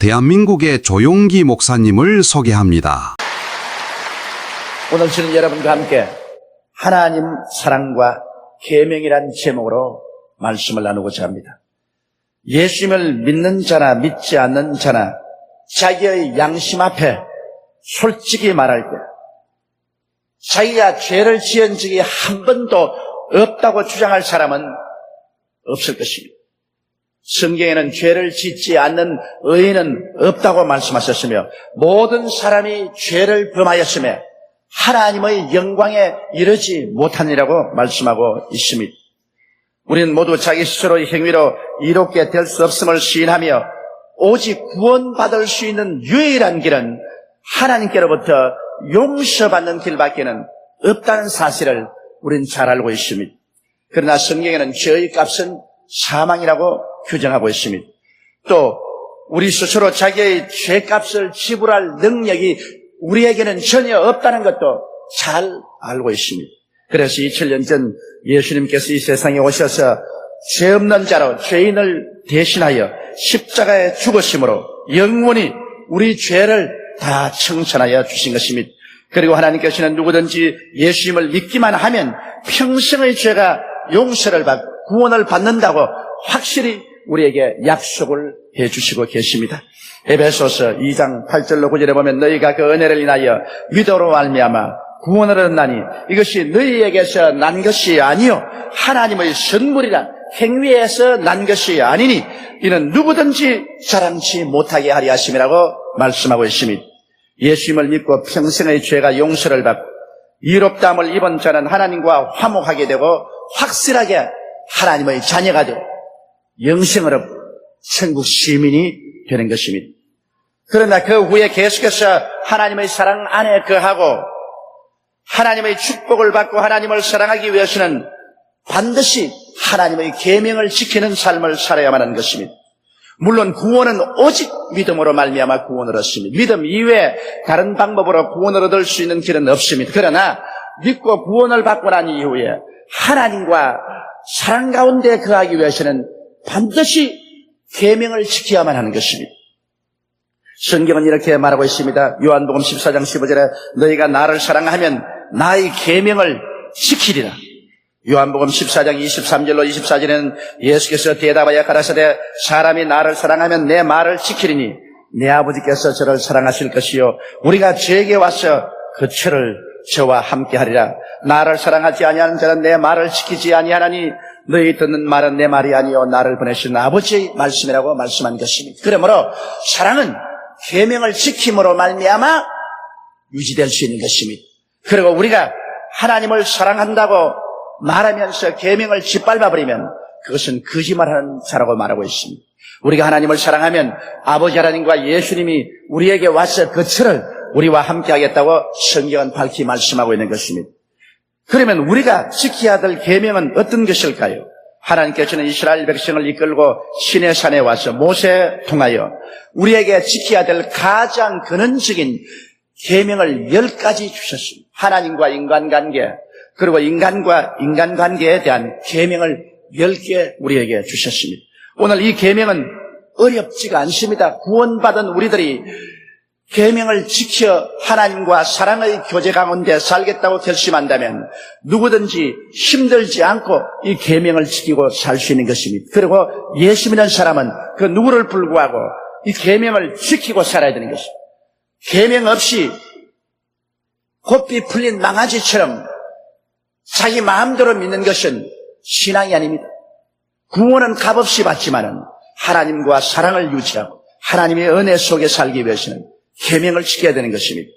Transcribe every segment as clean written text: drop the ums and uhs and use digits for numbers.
대한민국의 조용기 목사님을 소개합니다. 오늘 저는 여러분과 함께 하나님 사랑과 계명이란 제목으로 말씀을 나누고자 합니다. 예수님을 믿는 자나 믿지 않는 자나 자기의 양심 앞에 솔직히 말할 때 자기가 죄를 지은 적이 한 번도 없다고 주장할 사람은 없을 것입니다. 성경에는 죄를 짓지 않는 의인은 없다고 말씀하셨으며 모든 사람이 죄를 범하였으며 하나님의 영광에 이르지 못하니라고 말씀하고 있습니다. 우리는 모두 자기 스스로의 행위로 이롭게 될 수 없음을 시인하며 오직 구원받을 수 있는 유일한 길은 하나님께로부터 용서받는 길밖에는 없다는 사실을 우리는 잘 알고 있습니다. 그러나 성경에는 죄의 값은 사망이라고 규정하고 있습니다. 또 우리 스스로 자기의 죄값을 지불할 능력이 우리에게는 전혀 없다는 것도 잘 알고 있습니다. 그래서 2000년 전 예수님께서 이 세상에 오셔서 죄 없는 자로 죄인을 대신하여 십자가에 죽으심으로 영원히 우리 죄를 다 청산하여 주신 것입니다. 그리고 하나님께서는 누구든지 예수님을 믿기만 하면 평생의 죄가 용서를 받고 구원을 받는다고 확실히 우리에게 약속을 해주시고 계십니다. 에베소서 2장 8절로 9절에 보면 너희가 그 은혜를 인하여 믿음으로 말미암아 구원을 얻나니 이것이 너희에게서 난 것이 아니요 하나님의 선물이라 행위에서 난 것이 아니니 이는 누구든지 자랑치 못하게 하리 하심이라고 말씀하고 있습니다. 예수님을 믿고 평생의 죄가 용서를 받고 이롭다함을 입은 자는 하나님과 화목하게 되고 확실하게 하나님의 자녀가 되고 영생을 얻고 천국 시민이 되는 것입니다. 그러나 그 후에 계속해서 하나님의 사랑 안에 거하고 하나님의 축복을 받고 하나님을 사랑하기 위해서는 반드시 하나님의 계명을 지키는 삶을 살아야만 하는 것입니다. 물론 구원은 오직 믿음으로 말미암아 구원을 얻습니다. 믿음 이외에 다른 방법으로 구원을 얻을 수 있는 길은 없습니다. 그러나 믿고 구원을 받고 난 이후에 하나님과 사랑 가운데 거하기 위해서는 반드시 계명을 지켜야만 하는 것입니다. 성경은 이렇게 말하고 있습니다. 요한복음 14장 15절에 너희가 나를 사랑하면 나의 계명을 지키리라. 요한복음 14장 23절로 24절에는 예수께서 대답하여 가라사대 사람이 나를 사랑하면 내 말을 지키리니 내 아버지께서 저를 사랑하실 것이요 우리가 저에게 와서 그 철을 저와 함께 하리라. 나를 사랑하지 아니하는 자는 내 말을 지키지 아니하나니 너희 듣는 말은 내 말이 아니요 나를 보내신 아버지의 말씀이라고 말씀한 것입니다. 그러므로 사랑은 계명을 지킴으로 말미암아 유지될 수 있는 것입니다. 그리고 우리가 하나님을 사랑한다고 말하면서 계명을 짓밟아버리면 그것은 거짓말하는 자라고 말하고 있습니다. 우리가 하나님을 사랑하면 아버지 하나님과 예수님이 우리에게 와서 그 철을 우리와 함께 하겠다고 성경은 밝히 말씀하고 있는 것입니다. 그러면 우리가 지켜야 될 계명은 어떤 것일까요? 하나님께서는 이스라엘 백성을 이끌고 시내산에 와서 모세에 통하여 우리에게 지켜야 될 가장 근원적인 계명을 10가지 주셨습니다. 하나님과 인간관계 그리고 인간과 인간관계에 대한 계명을 10개 우리에게 주셨습니다. 오늘 이 계명은 어렵지가 않습니다. 구원받은 우리들이 계명을 지켜 하나님과 사랑의 교제 가운데 살겠다고 결심한다면 누구든지 힘들지 않고 이 계명을 지키고 살 수 있는 것입니다. 그리고 예수 믿는 사람은 그 누구를 불구하고 이 계명을 지키고 살아야 되는 것입니다. 계명 없이 고삐 풀린 망아지처럼 자기 마음대로 믿는 것은 신앙이 아닙니다. 구원은 값없이 받지만은 하나님과 사랑을 유지하고 하나님의 은혜 속에 살기 위해서는 계명을 지켜야 되는 것입니다.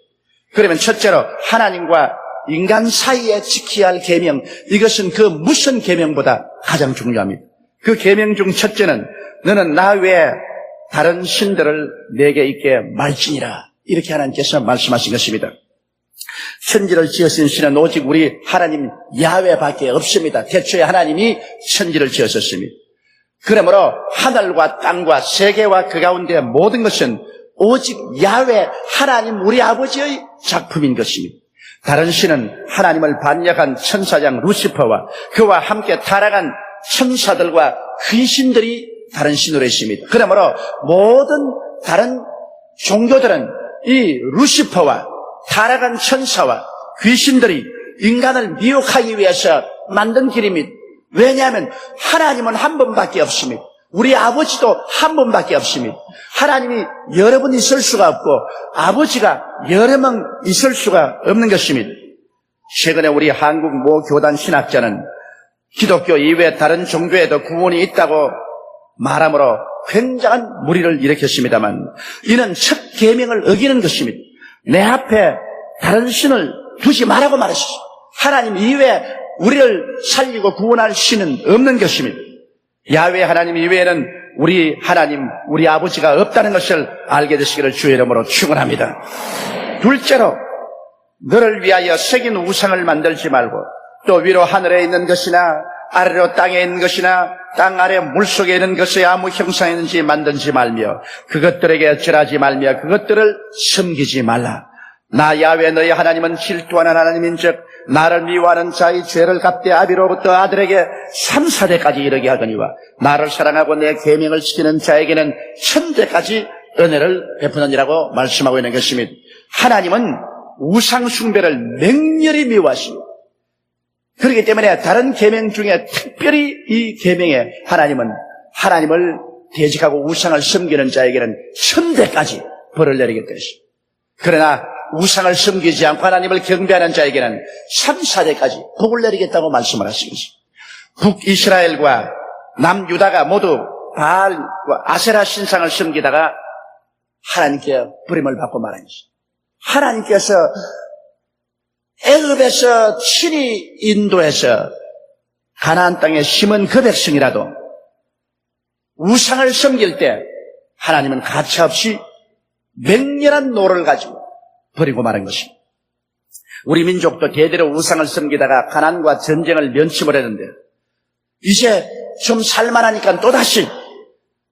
그러면 첫째로 하나님과 인간 사이에 지켜야 할 계명, 이것은 그 무슨 계명보다 가장 중요합니다. 그 계명 중 첫째는 너는 나 외에 다른 신들을 내게 있게 말지니라, 이렇게 하나님께서 말씀하신 것입니다. 천지를 지으신 신은 오직 우리 하나님 야훼밖에 없습니다. 태초에 하나님이 천지를 지으셨습니다. 그러므로 하늘과 땅과 세계와 그 가운데 모든 것은 오직 야훼 하나님 우리 아버지의 작품인 것입니다. 다른 신은 하나님을 반역한 천사장 루시퍼와 그와 함께 타락한 천사들과 귀신들이 다른 신으로 있습니다. 그러므로 모든 다른 종교들은 이 루시퍼와 타락한 천사와 귀신들이 인간을 미혹하기 위해서 만든 길입니다. 왜냐하면 하나님은 한 분밖에 없습니다. 우리 아버지도 한 분밖에 없습니다. 하나님이 여러 분 있을 수가 없고 아버지가 여러 명 있을 수가 없는 것입니다. 최근에 우리 한국 모 교단 신학자는 기독교 이외 다른 종교에도 구원이 있다고 말함으로 굉장한 무리를 일으켰습니다만 이는 첫 계명을 어기는 것입니다. 내 앞에 다른 신을 두지 말라고 말하셨습니다. 하나님 이외에 우리를 살리고 구원할 신은 없는 것입니다. 야훼 하나님 이외에는 우리 하나님, 우리 아버지가 없다는 것을 알게 되시기를 주의 이름으로 축원합니다. 둘째로 너를 위하여 새긴 우상을 만들지 말고 또 위로 하늘에 있는 것이나 아래로 땅에 있는 것이나 땅 아래 물속에 있는 것이 아무 형상이 있는지 만들지 말며 그것들에게 절하지 말며 그것들을 섬기지 말라. 나 야훼 너희 하나님은 질투하는 하나님인즉 나를 미워하는 자의 죄를 갚되 아비로부터 아들에게 3, 4대까지 이르게 하거니와 나를 사랑하고 내 계명을 지키는 자에게는 1000대까지 은혜를 베푸느니라고 말씀하고 있는 것입니다. 하나님은 우상 숭배를 맹렬히 미워하십니다. 그렇기 때문에 다른 계명 중에 특별히 이 계명에 하나님을 대적하고 우상을 섬기는 자에게는 1000대까지 벌을 내리겠다 했습니다. 그러나 우상을 섬기지 않고 하나님을 경배하는 자에게는 3, 4대까지 복을 내리겠다고 말씀을 하시겠습니다. 북이스라엘과 남유다가 모두 바알과 아세라 신상을 섬기다가 하나님께 부림을 받고 말한 것입니다. 하나님께서 애굽에서 친히 인도해서 가나안 땅에 심은 그 백성이라도 우상을 섬길 때 하나님은 가차없이 맹렬한 노를 가지고 버리고 말한 것입니다. 우리 민족도 대대로 우상을 섬기다가 가난과 전쟁을 면치을 했는데 이제 좀 살만하니까 또다시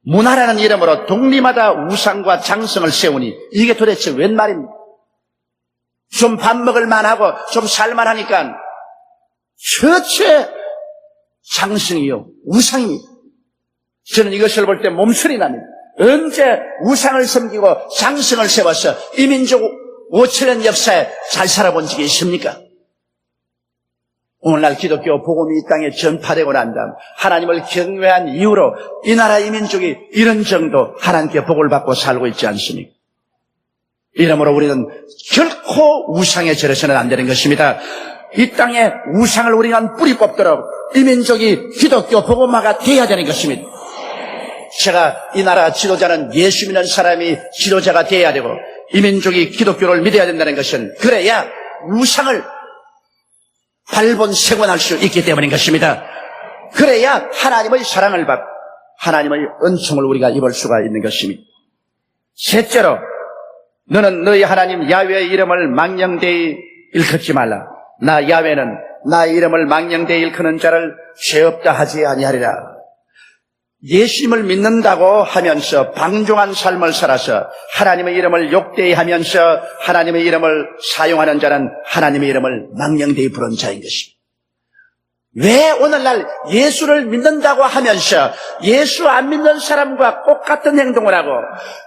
문화라는 이름으로 동리마다 우상과 장성을 세우니 이게 도대체 웬 말입니까? 좀 밥 먹을 만하고 좀 살만하니까 처체 장성이요 우상입니다. 저는 이것을 볼 때 몸소리 납니다. 언제 우상을 섬기고 장성을 세워서 이 민족 5,000년 역사에 잘 살아본 적이 있습니까? 오늘날 기독교 복음이 이 땅에 전파되고 난 다음 하나님을 경외한 이후로 이 나라 이 민족이 이런 정도 하나님께 복을 받고 살고 있지 않습니까? 이러므로 우리는 결코 우상에 절해서는 안 되는 것입니다. 이 땅에 우상을 우리가 뿌리 뽑도록 이 민족이 기독교 복음화가 되어야 되는 것입니다. 제가 이 나라 지도자는 예수 믿는 사람이 지도자가 되어야 되고 이 민족이 기독교를 믿어야 된다는 것은 그래야 우상을 발본색원할 수 있기 때문인 것입니다. 그래야 하나님의 사랑을 받고 하나님의 은총을 우리가 입을 수가 있는 것입니다. 셋째로 너는 너희 하나님 야훼의 이름을 망령되이 일컫지 말라. 나 야훼는 나의 이름을 망령되이 일컫는 자를 죄 없다 하지 아니하리라. 예수님을 믿는다고 하면서 방종한 삶을 살아서 하나님의 이름을 욕되이 하면서 하나님의 이름을 사용하는 자는 하나님의 이름을 망령되이 부른 자인 것입니다. 왜 오늘날 예수를 믿는다고 하면서 예수 안 믿는 사람과 똑같은 행동을 하고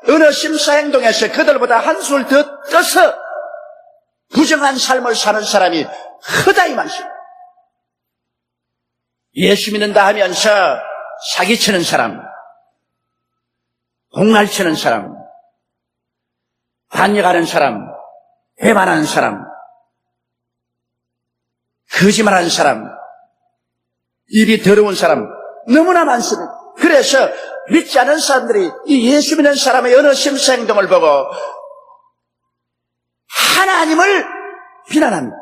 어느 심사 행동에서 그들보다 한술 더 떠서 부정한 삶을 사는 사람이 허다히 많습니다. 예수 믿는다 하면서 사기치는 사람, 공갈치는 사람, 반역하는 사람, 배반하는 사람, 거짓말하는 사람, 입이 더러운 사람 너무나 많습니다. 그래서 믿지 않은 사람들이 이 예수 믿는 사람의 어느 심사 행동을 보고 하나님을 비난합니다.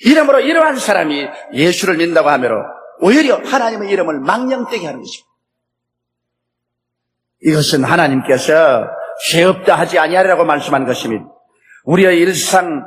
이러므로 이러한 사람이 예수를 믿는다고 하므로 오히려 하나님의 이름을 망령되게 하는 것입니다. 이것은 하나님께서 죄 없다 하지 아니하리라고 말씀한 것입니다. 우리의 일상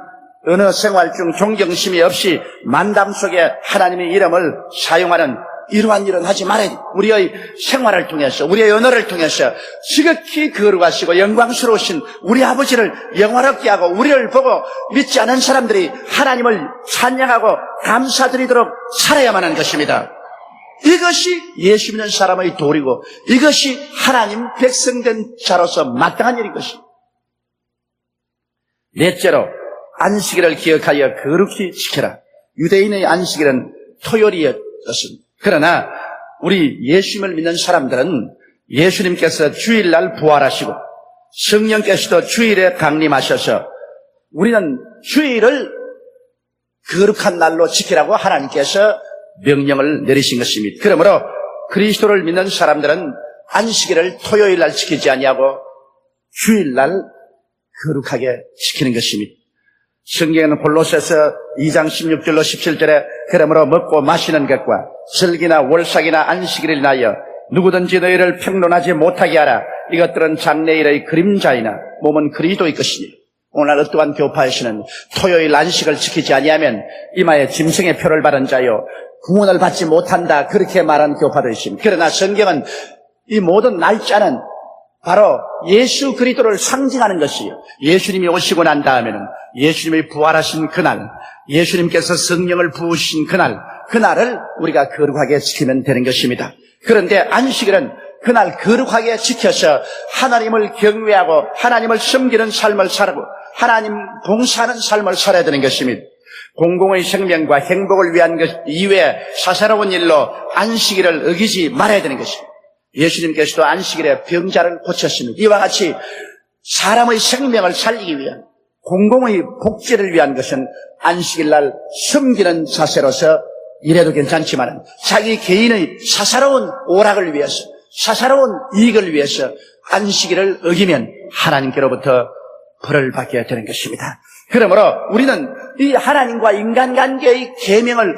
어느 생활 중 존경심이 없이 만담 속에 하나님의 이름을 사용하는 이러한 일은 하지 말아야 돼. 우리의 생활을 통해서 우리의 언어를 통해서 지극히 거룩하시고 영광스러우신 우리 아버지를 영화롭게 하고 우리를 보고 믿지 않은 사람들이 하나님을 찬양하고 감사드리도록 살아야만 하는 것입니다. 이것이 예수 믿는 사람의 도리고 이것이 하나님 백성된 자로서 마땅한 일인 것입니다. 넷째로 안식일을 기억하여 거룩히 지켜라. 유대인의 안식일은 토요일이었습니다. 그러나 우리 예수님을 믿는 사람들은 예수님께서 주일날 부활하시고 성령께서도 주일에 강림하셔서 우리는 주일을 거룩한 날로 지키라고 하나님께서 명령을 내리신 것입니다. 그러므로 그리스도를 믿는 사람들은 안식일을 토요일날 지키지 아니하고 주일날 거룩하게 지키는 것입니다. 성경에는 골로새서 2장 16절로 17절에 그러므로 먹고 마시는 것과 절기나 월삭이나 안식일을 인하여 누구든지 너희를 평론하지 못하게 하라. 이것들은 장래일의 그림자이나 몸은 그리스도의 것이니 오늘 어떠한 교파에서는 토요일 안식을 지키지 아니하면 이마에 짐승의 표를 받은 자요 구원을 받지 못한다 그렇게 말한 교파도 있습니다. 그러나 성경은 이 모든 날짜는 바로 예수 그리스도를 상징하는 것이요 예수님이 오시고 난 다음에는 예수님이 부활하신 그날 예수님께서 성령을 부으신 그날을 우리가 거룩하게 지키면 되는 것입니다. 그런데 안식일은 그날 거룩하게 지켜서 하나님을 경외하고 하나님을 섬기는 삶을 살고 하나님 봉사하는 삶을 살아야 되는 것입니다. 공공의 생명과 행복을 위한 것 이외에 사사로운 일로 안식일을 어기지 말아야 되는 것입니다. 예수님께서도 안식일에 병자를 고쳤습니다. 이와 같이 사람의 생명을 살리기 위한 공공의 복지를 위한 것은 안식일날 섬기는 자세로서 이래도 괜찮지만 자기 개인의 사사로운 오락을 위해서 사사로운 이익을 위해서 안식일을 어기면 하나님께로부터 벌을 받게 되는 것입니다. 그러므로 우리는 이 하나님과 인간관계의 계명을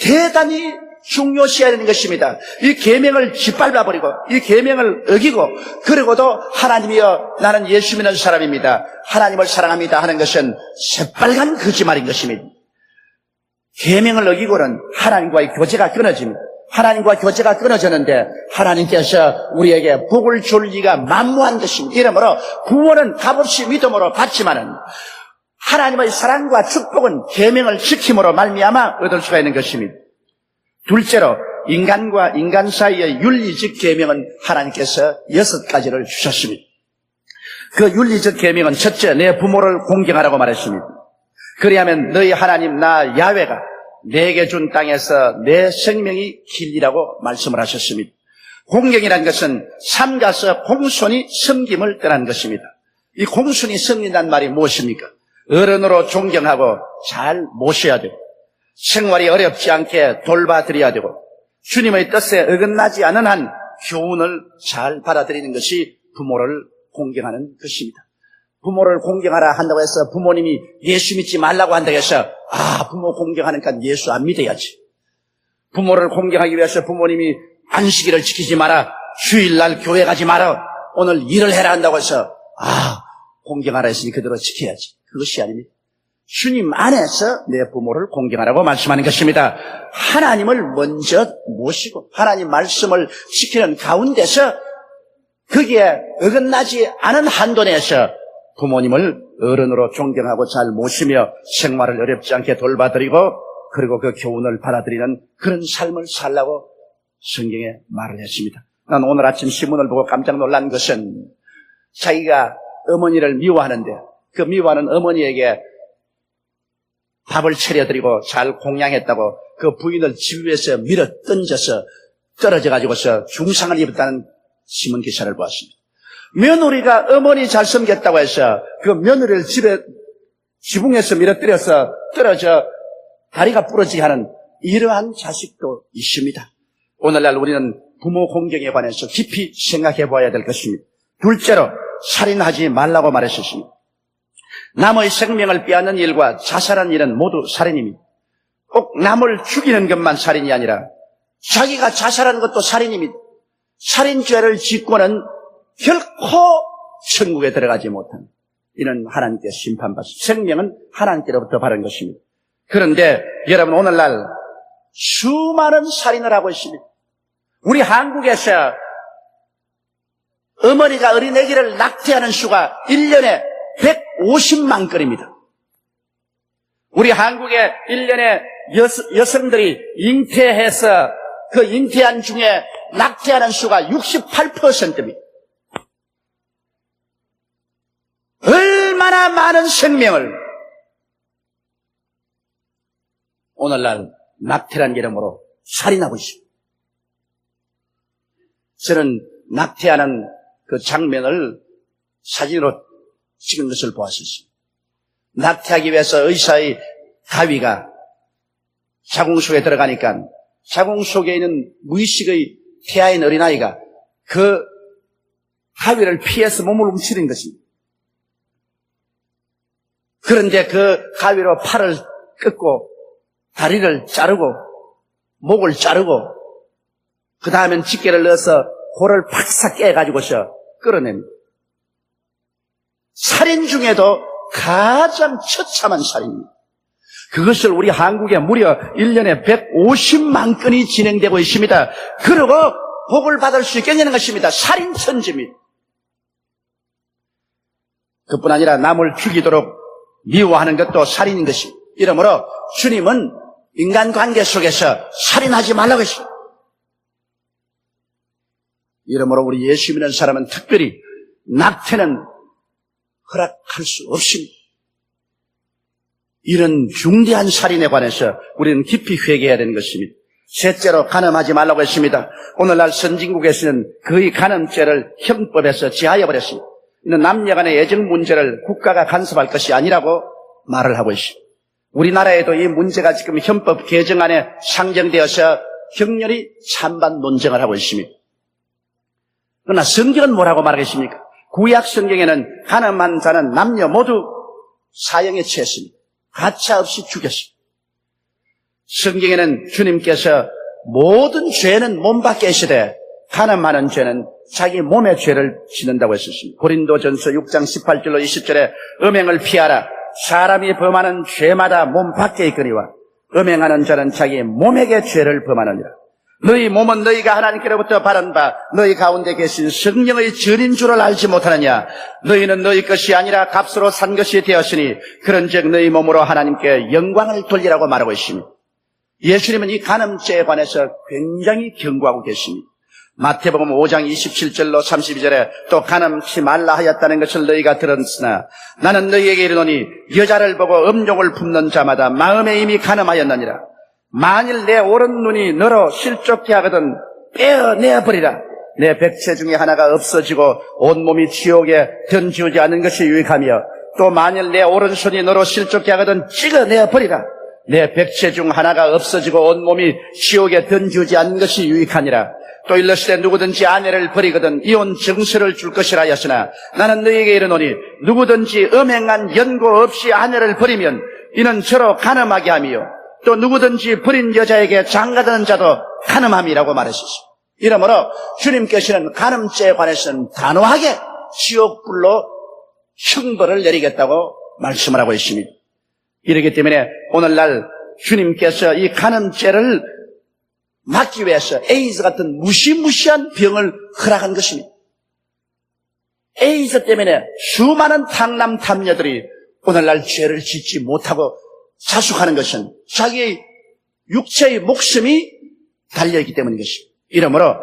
대단히 중요시해야 되는 것입니다. 이 계명을 짓밟아버리고 이 계명을 어기고 그러고도 하나님이여 나는 예수 믿는 사람입니다. 하나님을 사랑합니다 하는 것은 새빨간 거짓말인 것입니다. 계명을 어기고는 하나님과의 교제가 끊어집니다. 하나님과 교제가 끊어졌는데 하나님께서 우리에게 복을 줄 리가 만무한 것입니다. 이러므로 구원은 값없이 믿음으로 받지만은 하나님의 사랑과 축복은 계명을 지킴으로 말미암아 얻을 수가 있는 것입니다. 둘째로 인간과 인간 사이의 윤리적 계명은 하나님께서 6가지를 주셨습니다. 그 윤리적 계명은 첫째, 내 부모를 공경하라고 말했습니다. 그리하면 너희 하나님 나 야훼가 내게 준 땅에서 내 생명이 길리라고 말씀을 하셨습니다. 공경이라는 것은 삼가서 공손히 섬김을 떠난 것입니다. 이 공손히 섬긴다는 말이 무엇입니까? 어른으로 존경하고 잘 모셔야 되고 생활이 어렵지 않게 돌봐드려야 되고 주님의 뜻에 어긋나지 않은 한 교훈을 잘 받아들이는 것이 부모를 공경하는 것입니다. 부모를 공경하라 한다고 해서 부모님이 예수 믿지 말라고 한다고 해서 부모 공경하니까 예수 안 믿어야지. 부모를 공경하기 위해서 부모님이 안식일을 지키지 마라, 주일날 교회 가지 마라, 오늘 일을 해라 한다고 해서 공경하라 했으니 그대로 지켜야지. 그것이 아닙니다. 주님 안에서 내 부모를 공경하라고 말씀하는 것입니다. 하나님을 먼저 모시고 하나님 말씀을 지키는 가운데서 거기에 어긋나지 않은 한도 내에서 부모님을 어른으로 존경하고 잘 모시며 생활을 어렵지 않게 돌봐드리고 그리고 그 교훈을 받아들이는 그런 삶을 살라고 성경에 말을 했습니다. 난 오늘 아침 신문을 보고 깜짝 놀란 것은 자기가 어머니를 미워하는데 그 미워하는 어머니에게 밥을 차려드리고 잘 공양했다고 그 부인을 집 위에서 밀어 던져서 떨어져가지고서 중상을 입었다는 신문 기사를 보았습니다. 며느리가 어머니 잘 섬겼다고 해서 그 며느리를 지붕에서 밀어뜨려서 떨어져 다리가 부러지게 하는 이러한 자식도 있습니다. 오늘날 우리는 부모 공경에 관해서 깊이 생각해 봐야 될 것입니다. 둘째로 살인하지 말라고 말했습니다. 남의 생명을 빼앗는 일과 자살한 일은 모두 살인입니다. 꼭 남을 죽이는 것만 살인이 아니라 자기가 자살하는 것도 살인입니다. 살인죄를 짓고는 결코 천국에 들어가지 못한 이는 하나님께 심판받습니다. 생명은 하나님께로부터 받은 것입니다. 그런데 여러분 오늘날 수많은 살인을 하고 있습니다. 우리 한국에서 어머니가 어린애기를 낙태하는 수가 1년에 150만 건입니다. 우리 한국에 1년에 여성들이 잉태해서 그 잉태한 중에 낙태하는 수가 68%입니다. 얼마나 많은 생명을 오늘날 낙태란 이름으로 살인하고 있습니다. 저는 낙태하는 그 장면을 사진으로 찍은 것을 보았었습니다. 낙태하기 위해서 의사의 가위가 자궁 속에 들어가니까 자궁 속에 있는 무의식의 태아인 어린아이가 그 가위를 피해서 몸을 움츠린 것입니다. 그런데 그 가위로 팔을 꺾고 다리를 자르고 목을 자르고 그 다음엔 집게를 넣어서 코를 팍싹 깨가지고서 끌어냅니다. 살인 중에도 가장 처참한 살인입니다. 그것을 우리 한국에 무려 1년에 150만 건이 진행되고 있습니다. 그리고 복을 받을 수 있겠냐는 것입니다. 살인천지입니다. 그뿐 아니라 남을 죽이도록 미워하는 것도 살인인 것입니다. 이러므로 주님은 인간관계 속에서 살인하지 말라고 했습니다. 이러므로 우리 예수 믿는 사람은 특별히 낙태는 허락할 수 없습니다. 이런 중대한 살인에 관해서 우리는 깊이 회개해야 되는 것입니다. 셋째로 간음하지 말라고 했습니다. 오늘날 선진국에서는 거의 간음죄를 형법에서 제하해버렸습니다. 이는 남녀 간의 애정 문제를 국가가 간섭할 것이 아니라고 말을 하고 있습니다. 우리나라에도 이 문제가 지금 헌법 개정안에 상정되어서 격렬히 찬반 논쟁을 하고 있습니다. 그러나 성경은 뭐라고 말하겠습니까? 구약 성경에는 간음한 자는 남녀 모두 사형에 처했습니다. 가차 없이 죽였습니다. 성경에는 주님께서 모든 죄는 몸 밖에 있으되 간음하는 죄는 자기 몸의 죄를 짓는다고 했었습니다. 고린도전서 6장 18절로 20절에 음행을 피하라. 사람이 범하는 죄마다 몸 밖에 있거니와 음행하는 자는 자기 몸에게 죄를 범하느니라. 너희 몸은 너희가 하나님께로부터 받은 바 너희 가운데 계신 성령의 전인 줄을 알지 못하느냐. 너희는 너희 것이 아니라 값으로 산 것이 되었으니 그런즉 너희 몸으로 하나님께 영광을 돌리라고 말하고 있습니다. 예수님은 이 간음죄에 관해서 굉장히 경고하고 계십니다. 마태복음 5장 27절로 32절에 또 간음치 말라 하였다는 것을 너희가 들었으나 나는 너희에게 이르노니 여자를 보고 음욕을 품는 자마다 마음에 이미 간음하였느니라. 만일 내 오른 눈이 너로 실족케 하거든 빼어내어버리라. 내 백체 중에 하나가 없어지고 온몸이 지옥에 던지우지 않는 것이 유익하며 또 만일 내 오른손이 너로 실족케 하거든 찍어내어버리라. 내 백체 중 하나가 없어지고 온몸이 지옥에 던지우지 않는 것이 유익하니라. 또 일러시되 누구든지 아내를 버리거든 이혼 증서를 줄 것이라 하였으나 나는 너희에게 이르노니 누구든지 음행한 연고 없이 아내를 버리면 이는 저로 간음하게 하며 또 누구든지 버린 여자에게 장가드는 자도 간음함이라고 말하셨습니다. 이러므로 주님께서는 간음죄에 관해서는 단호하게 지옥불로 형벌을 내리겠다고 말씀을 하고 있습니다. 이렇기 때문에 오늘날 주님께서 이 간음죄를 막기 위해서 에이즈 같은 무시무시한 병을 허락한 것입니다. 에이즈 때문에 수많은 탕남 탐녀들이 오늘날 죄를 짓지 못하고 자숙하는 것은 자기의 육체의 목숨이 달려있기 때문인 것입니다. 이러므로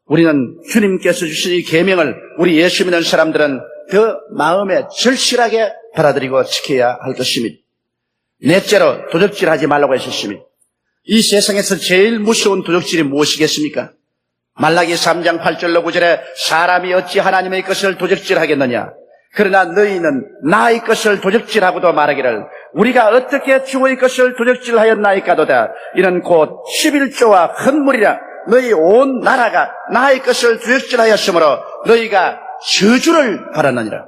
우리는 주님께서 주신 이 계명을 우리 예수 믿는 사람들은 그 마음에 절실하게 받아들이고 지켜야 할 것입니다. 넷째로 도적질하지 말라고 하셨습니다. 이 세상에서 제일 무서운 도적질이 무엇이겠습니까? 말라기 3장 8절로 9절에 사람이 어찌 하나님의 것을 도적질하겠느냐. 그러나 너희는 나의 것을 도적질하고도 말하기를 우리가 어떻게 주의 것을 도적질하였나이까도다. 이는 곧 11조와 헌물이라. 너희 온 나라가 나의 것을 도적질하였으므로 너희가 저주를 받았느니라.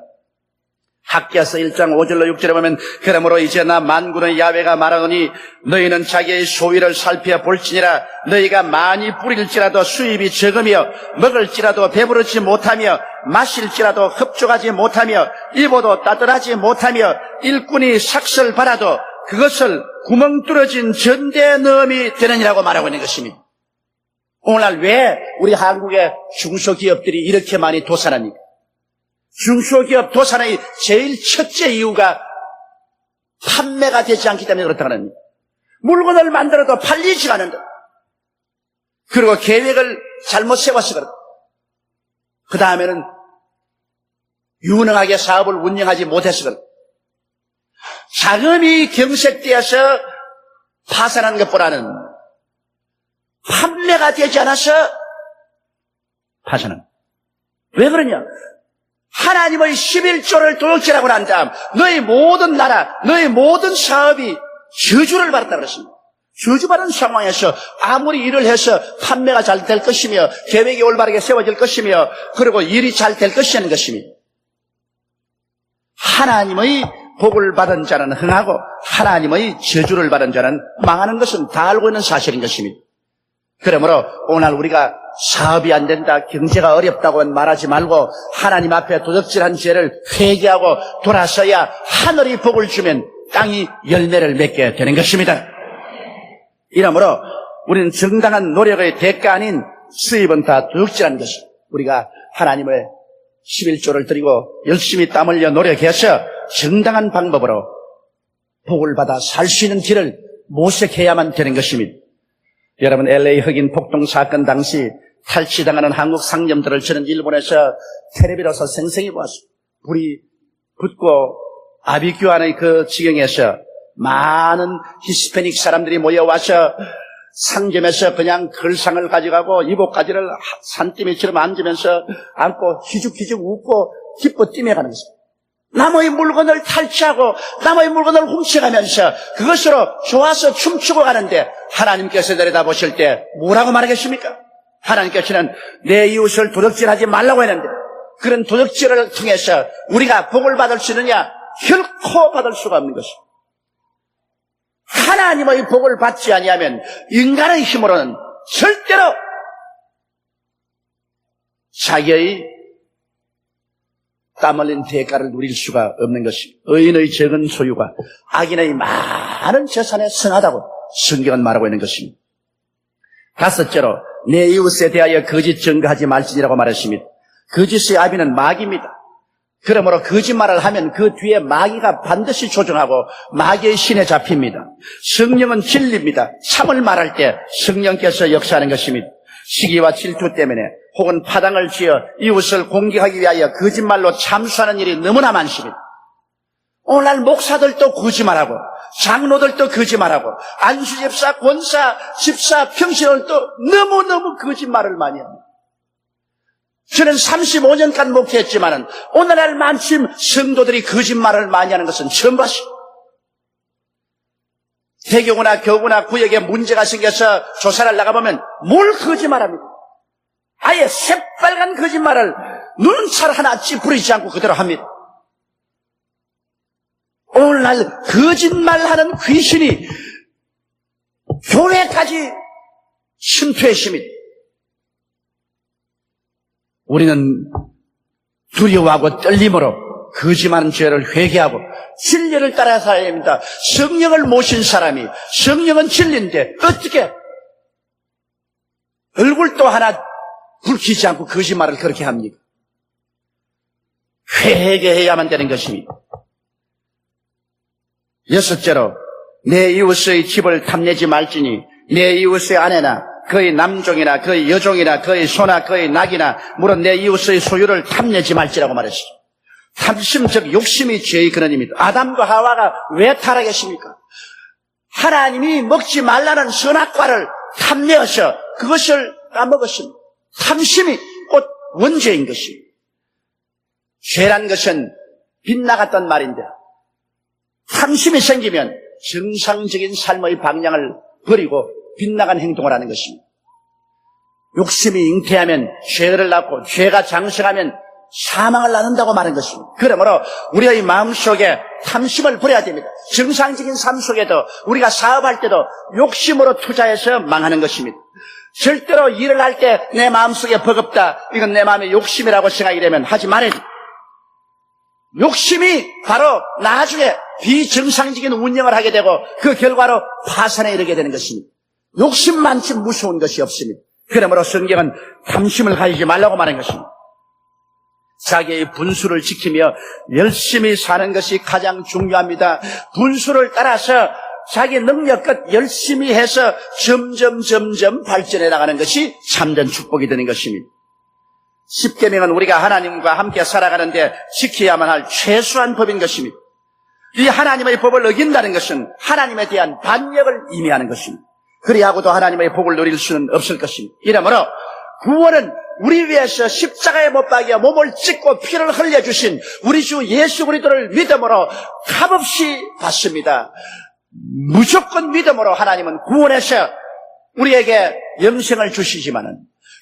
학개서 1장 5절로 6절에 보면 그러므로 이제 나 만군의 야훼가 말하노니 너희는 자기의 소위를 살펴볼지니라. 너희가 많이 뿌릴지라도 수입이 적으며 먹을지라도 배부르지 못하며 마실지라도 흡족하지 못하며 입어도 따뜻하지 못하며 일꾼이 삭설 받아도 그것을 구멍 뚫어진 전대 넣음이 되느니라고 말하고 있는 것입니다. 오늘날 왜 우리 한국의 중소기업들이 이렇게 많이 도산합니까? 중소기업 도산의 제일 첫째 이유가 판매가 되지 않기 때문에 그렇다고 합니다. 물건을 만들어도 팔리지 않는다. 그리고 계획을 잘못 세워서 그렇다. 그 다음에는 유능하게 사업을 운영하지 못해서 그렇다. 자금이 경색되어서 파산한 것보다는 판매가 되지 않아서 파산한. 왜 그러냐? 하나님의 11조를 도둑질하고 난 다음 너희 모든 나라, 너희 모든 사업이 저주를 받았다 그랬습니다. 저주받은 상황에서 아무리 일을 해서 판매가 잘 될 것이며 계획이 올바르게 세워질 것이며 그리고 일이 잘 될 것이라는 것입니다. 하나님의 복을 받은 자는 흥하고 하나님의 저주를 받은 자는 망하는 것은 다 알고 있는 사실인 것입니다. 그러므로 오늘 우리가 사업이 안 된다, 경제가 어렵다고 말하지 말고 하나님 앞에 도둑질한 죄를 회개하고 돌아서야 하늘이 복을 주면 땅이 열매를 맺게 되는 것입니다. 이러므로 우리는 정당한 노력의 대가 아닌 수입은 다 도둑질한 것입니다. 우리가 하나님의 11조를 드리고 열심히 땀 흘려 노력해서 정당한 방법으로 복을 받아 살 수 있는 길을 모색해야만 되는 것입니다. 여러분, LA 흑인 폭동 사건 당시 탈취당하는 한국 상점들을 저는 일본에서 텔레비로서 생생히 보았습니다. 불이 붙고 아비규환의 그 지경에서 많은 히스패닉 사람들이 모여와서 상점에서 그냥 글상을 가져가고 이복가지를 산더미처럼 앉으면서 앉고 희죽희죽 웃고 기뻐 뛰며가는 것입니다. 남의 물건을 탈취하고 남의 물건을 훔쳐가면서 그것으로 좋아서 춤추고 가는데 하나님께서 내려다보실 때 뭐라고 말하겠습니까? 하나님께서는 내 이웃을 도둑질하지 말라고 했는데 그런 도둑질을 통해서 우리가 복을 받을 수 있느냐? 결코 받을 수가 없는 것입니다. 하나님의 복을 받지 아니하면 인간의 힘으로는 절대로 자기의 땀 흘린 대가를 누릴 수가 없는 것입니다. 의인의 적은 소유가 악인의 많은 재산에 승하다고 성경은 말하고 있는 것입니다. 다섯째로 내 이웃에 대하여 거짓 증거하지 말지니라고 말했습니다. 거짓의 아비는 마귀입니다. 그러므로 거짓말을 하면 그 뒤에 마귀가 반드시 조종하고 마귀의 신에 잡힙니다. 성령은 진리입니다. 참을 말할 때 성령께서 역사하는 것입니다. 시기와 질투 때문에 혹은 파당을 지어 이웃을 공격하기 위하여 거짓말로 참수하는 일이 너무나 많습니다. 오늘날 목사들도 거짓말하고 장로들도 거짓말하고 안수집사, 권사, 집사, 평신들도 너무너무 거짓말을 많이 합니다. 저는 35년간 목회했지만은 오늘날 만큼 성도들이 거짓말을 많이 하는 것은 처음 봤습니다. 대교구나 교구나 구역에 문제가 생겨서 조사를 나가보면 뭘 거짓말합니까? 아예 새빨간 거짓말을 눈살 하나 찌푸리지 않고 그대로 합니다. 오늘날 거짓말하는 귀신이 교회까지 침투했습니다. 우리는 두려워하고 떨림으로 거짓말하는 죄를 회개하고 진리를 따라 살아야 합니다. 성령을 모신 사람이 성령은 진리인데 어떻게 얼굴도 하나 붉히지 않고 거짓말을 그렇게 합니까? 회개해야만 되는 것입니다. 여섯째로 내 이웃의 집을 탐내지 말지니 내 이웃의 아내나 그의 남종이나 그의 여종이나 그의 소나 그의 낙이나 물론 내 이웃의 소유를 탐내지 말지라고 말했습니다. 탐심 즉 욕심이 죄의 근원입니다. 아담과 하와가 왜 타락했습니까? 하나님이 먹지 말라는 선악과를 탐내어서 그것을 까먹었습니다. 탐심이 곧 원죄인 것입니다. 죄란 것은 빗나갔던 말인데 탐심이 생기면 정상적인 삶의 방향을 버리고 빗나간 행동을 하는 것입니다. 욕심이 잉태하면 죄를 낳고 죄가 장성하면 사망을 낳는다고 말한 것입니다. 그러므로 우리의 마음속에 탐심을 버려야 됩니다. 정상적인 삶 속에도 우리가 사업할 때도 욕심으로 투자해서 망하는 것입니다. 절대로 일을 할 때 내 마음속에 버겁다, 이건 내 마음의 욕심이라고 생각이 되면 하지 말아야 됩니다. 욕심이 바로 나중에 비정상적인 운영을 하게 되고 그 결과로 파산에 이르게 되는 것입니다. 욕심만치 무서운 것이 없습니다. 그러므로 성경은 탐심을 가지지 말라고 말한 것입니다. 자기의 분수를 지키며 열심히 사는 것이 가장 중요합니다. 분수를 따라서 자기 능력껏 열심히 해서 점점 발전해 나가는 것이 참된 축복이 되는 것입니다. 십계명은 우리가 하나님과 함께 살아가는데 지켜야만 할 최소한 법인 것입니다. 이 하나님의 법을 어긴다는 것은 하나님에 대한 반역을 의미하는 것입니다. 그리하고도 하나님의 복을 누릴 수는 없을 것입니다. 이러므로 구원은 우리 위해서 십자가에 못 박여 몸을 찢고 피를 흘려주신 우리 주 예수 그리스도를 믿음으로 값없이 받습니다. 무조건 믿음으로 하나님은 구원해서 우리에게 영생을 주시지만은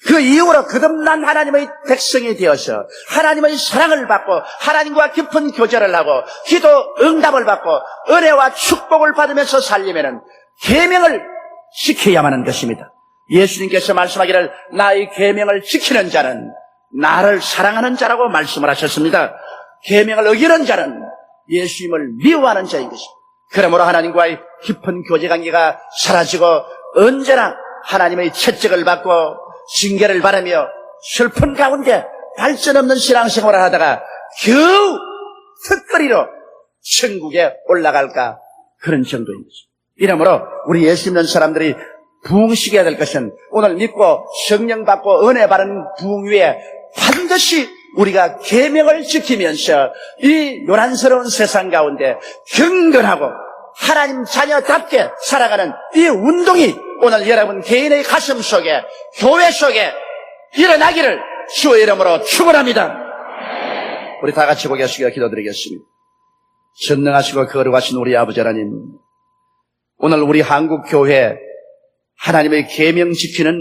그 이후로 거듭난 하나님의 백성이 되어서 하나님의 사랑을 받고 하나님과 깊은 교제를 하고 기도 응답을 받고 은혜와 축복을 받으면서 살려면은 계명을 지켜야만 하는 것입니다. 예수님께서 말씀하기를 나의 계명을 지키는 자는 나를 사랑하는 자라고 말씀을 하셨습니다. 계명을 어기는 자는 예수님을 미워하는 자인 것입니다. 그러므로 하나님과의 깊은 교제 관계가 사라지고 언제나 하나님의 채찍을 받고 징계를 받으며 슬픈 가운데 발전 없는 신앙생활을 하다가 겨우 턱걸이로 천국에 올라갈까 그런 정도인 것입니다. 이러므로 우리 예수 믿는 사람들이 부흥시켜야 될 것은 오늘 믿고 성령 받고 은혜 받은 부흥 위에 반드시 우리가 계명을 지키면서 이 요란스러운 세상 가운데 경건하고 하나님 자녀답게 살아가는 이 운동이 오늘 여러분 개인의 가슴 속에 교회 속에 일어나기를 주의 이름으로 축원합니다. 우리 다 같이 고개 숙여 기도드리겠습니다. 전능하시고 거룩하신 우리 아버지 하나님, 오늘 우리 한국 교회 하나님의 계명 지키는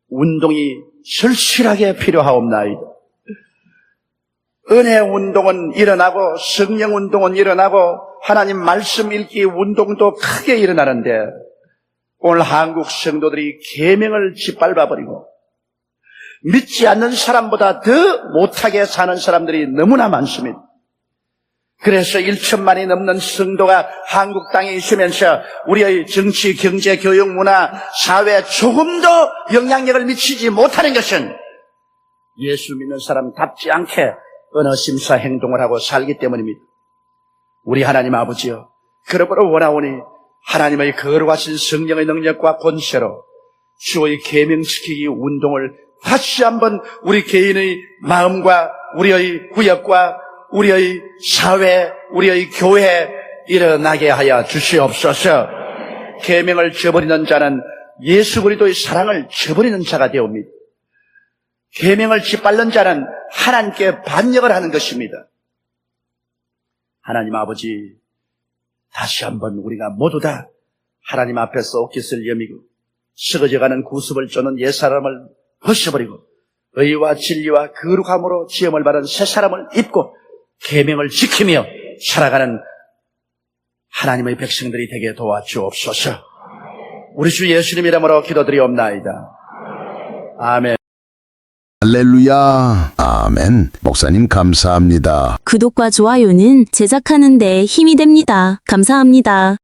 운동이 절실하게 필요하옵나이다. 은혜 운동은 일어나고 성령 운동은 일어나고 하나님 말씀 읽기 운동도 크게 일어나는데 오늘 한국 성도들이 계명을 짓밟아버리고 믿지 않는 사람보다 더 못하게 사는 사람들이 너무나 많습니다. 그래서 1천만이 넘는 성도가 한국 땅에 있으면서 우리의 정치, 경제, 교육, 문화, 사회에 조금도 영향력을 미치지 못하는 것은 예수 믿는 사람답지 않게 언어 심사 행동을 하고 살기 때문입니다. 우리 하나님 아버지여, 그러므로 원하오니 하나님의 거룩하신 성령의 능력과 권세로 주의 계명 지키기 운동을 다시 한번 우리 개인의 마음과 우리의 구역과 우리의 사회, 우리의 교회에 일어나게 하여 주시옵소서. 계명을 저버리는 자는 예수 그리스도의 사랑을 저버리는 자가 되옵니다. 계명을 짓밟는 자는 하나님께 반역을 하는 것입니다. 하나님 아버지, 다시 한번 우리가 모두 다 하나님 앞에서 옷깃을 여미고 썩어져가는 구습을 쫓는 옛사람을 벗어버리고 의와 진리와 거룩함으로 지음을 받은 새 사람을 입고 계명을 지키며 살아가는 하나님의 백성들이 되게 도와주옵소서. 우리 주 예수님 이름으로 기도드리옵나이다. 아멘. 할렐루야. 아멘. 목사님 감사합니다. 구독과 좋아요는 제작하는 데 힘이 됩니다. 감사합니다.